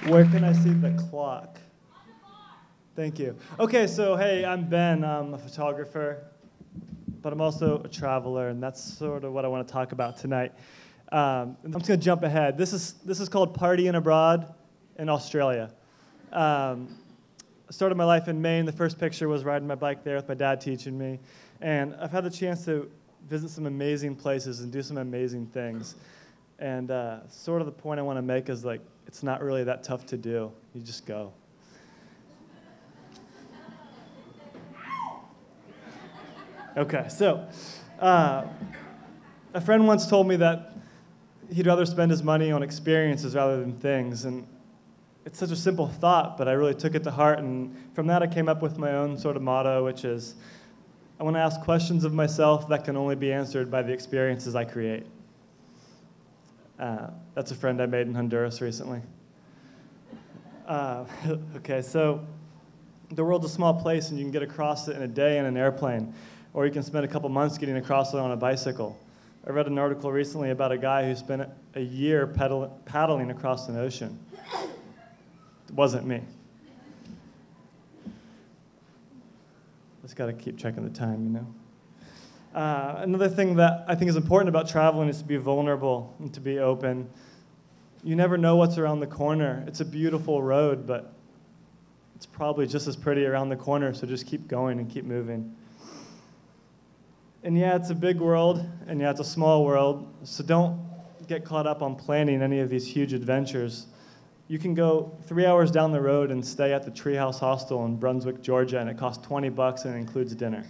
Where can I see the clock? Thank you. Okay, so hey, I'm Ben. I'm a photographer, but I'm also a traveler, and that's sort of what I want to talk about tonight. I'm just going to jump ahead. This is called Partying Abroad in Australia. I started my life in Maine. The first picture was riding my bike there with my dad teaching me, and I've had the chance to visit some amazing places and do some amazing things. And sort of the point I want to make is, like, it's not really that tough to do. You just go. Okay, so a friend once told me that he'd rather spend his money on experiences rather than things. And it's such a simple thought, but I really took it to heart. And from that, I came up with my own sort of motto, which is, I want to ask questions of myself that can only be answered by the experiences I create. That's a friend I made in Honduras recently. Okay, so the world's a small place, and you can get across it in a day in an airplane, or you can spend a couple months getting across it on a bicycle. I read an article recently about a guy who spent a year paddling across an ocean. It wasn't me. Just got to keep checking the time, you know. Another thing that I think is important about traveling is to be vulnerable and to be open. You never know what's around the corner. It's a beautiful road, but it's probably just as pretty around the corner, so just keep going and keep moving. And yeah, it's a big world, and yeah, it's a small world, so don't get caught up on planning any of these huge adventures. You can go 3 hours down the road and stay at the Treehouse Hostel in Brunswick, Georgia, and it costs $20 and it includes dinner.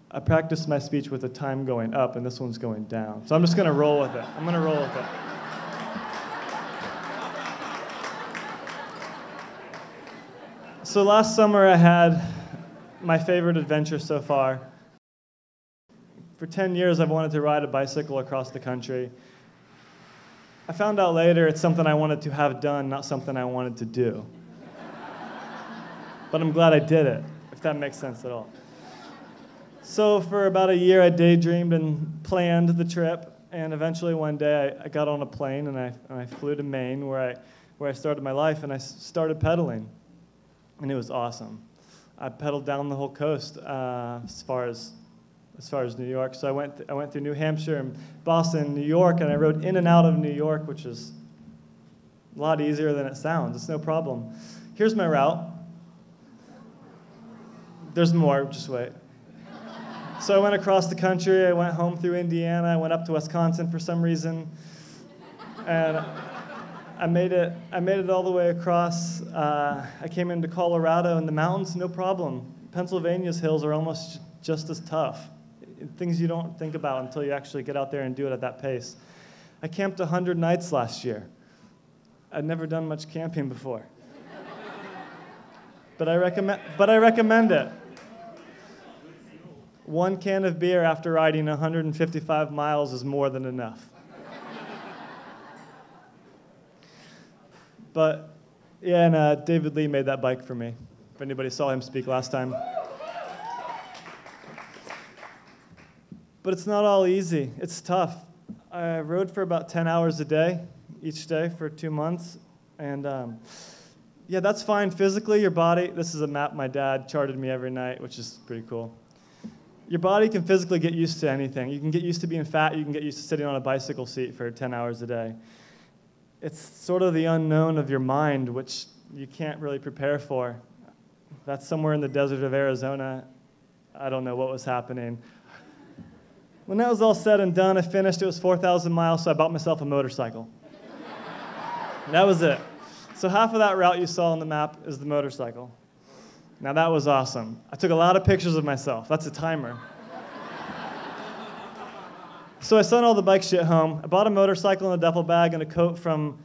I practiced my speech with the time going up, and this one's going down. So I'm just going to roll with it. I'm going to roll with it. So last summer, I had my favorite adventure so far. For 10 years, I've wanted to ride a bicycle across the country. I found out later it's something I wanted to have done, not something I wanted to do. But I'm glad I did it, if that makes sense at all. So for about a year, I daydreamed and planned the trip, and eventually one day I got on a plane and I flew to Maine, where I started my life, and I started pedaling, and it was awesome. I pedaled down the whole coast as far as New York. So I went through New Hampshire and Boston, New York, and I rode in and out of New York, which is a lot easier than it sounds. It's no problem. Here's my route. There's more, just wait. So I went across the country, I went home through Indiana, I went up to Wisconsin for some reason, and I made it all the way across. I came into Colorado, and the mountains, no problem. Pennsylvania's hills are almost just as tough. Things you don't think about until you actually get out there and do it at that pace. I camped 100 nights last year. I'd never done much camping before. But I recommend it. 1 can of beer after riding 155 miles is more than enough. But, yeah, and David Lee made that bike for me, if anybody saw him speak last time. But it's not all easy. It's tough. I rode for about 10 hours a day, each day for 2 months. And, yeah, that's fine. Physically, your body, this is a map my dad charted me every night, which is pretty cool. Your body can physically get used to anything. You can get used to being fat. You can get used to sitting on a bicycle seat for 10 hours a day. It's sort of the unknown of your mind, which you can't really prepare for. That's somewhere in the desert of Arizona. I don't know what was happening. When that was all said and done, I finished. It was 4,000 miles, so I bought myself a motorcycle. That was it. So half of that route you saw on the map is the motorcycle. Now that was awesome. I took a lot of pictures of myself. That's a timer. So I sent all the bike shit home. I bought a motorcycle and a duffel bag and a coat from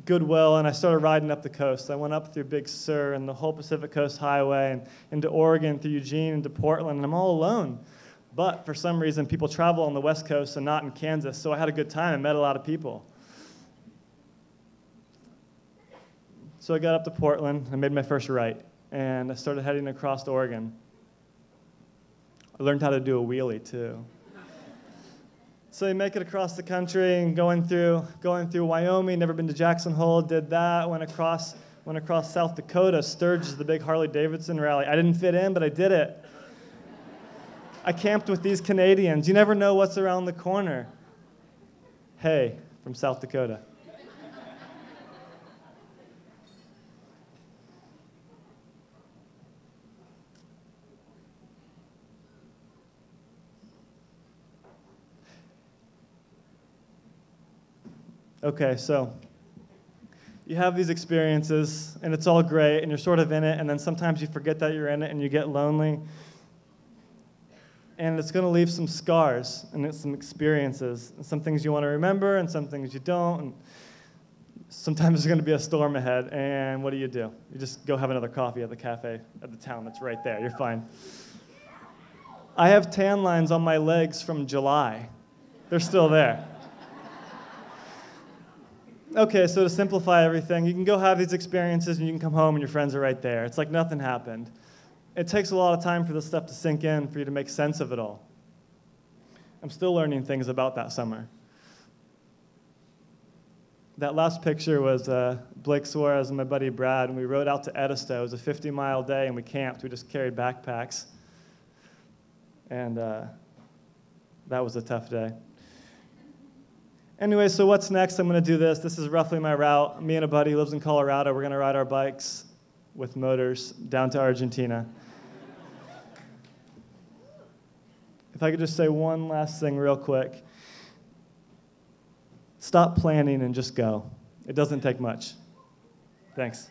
Goodwill, and I started riding up the coast. I went up through Big Sur and the whole Pacific Coast Highway and into Oregon, through Eugene, into Portland, and I'm all alone. But for some reason, people travel on the West Coast and not in Kansas, so I had a good time. I met a lot of people. So I got up to Portland. I made my first right, and I started heading across to Oregon. I learned how to do a wheelie, too. So you make it across the country and going through Wyoming, never been to Jackson Hole, did that, went across South Dakota, Sturgis, the big Harley-Davidson rally. I didn't fit in, but I did it. I camped with these Canadians. You never know what's around the corner. Hey, from South Dakota. Okay, so you have these experiences, and it's all great, and you're sort of in it, and then sometimes you forget that you're in it, and you get lonely. And it's going to leave some scars, and it's some experiences, and some things you want to remember, and some things you don't. And sometimes there's going to be a storm ahead, and what do? You just go have another coffee at the cafe at the town that's right there. You're fine. I have tan lines on my legs from July. They're still there. Okay, so to simplify everything, you can go have these experiences, and you can come home, and your friends are right there. It's like nothing happened. It takes a lot of time for this stuff to sink in, for you to make sense of it all. I'm still learning things about that summer. That last picture was Blake Suarez and my buddy Brad, and we rode out to Edisto. It was a 50-mile day, and we camped. We just carried backpacks. And that was a tough day. Anyway, so what's next? I'm going to do this. This is roughly my route. Me and a buddy who lives in Colorado, we're going to ride our bikes with motors down to Argentina. If I could just say one last thing real quick. Stop planning and just go. It doesn't take much. Thanks.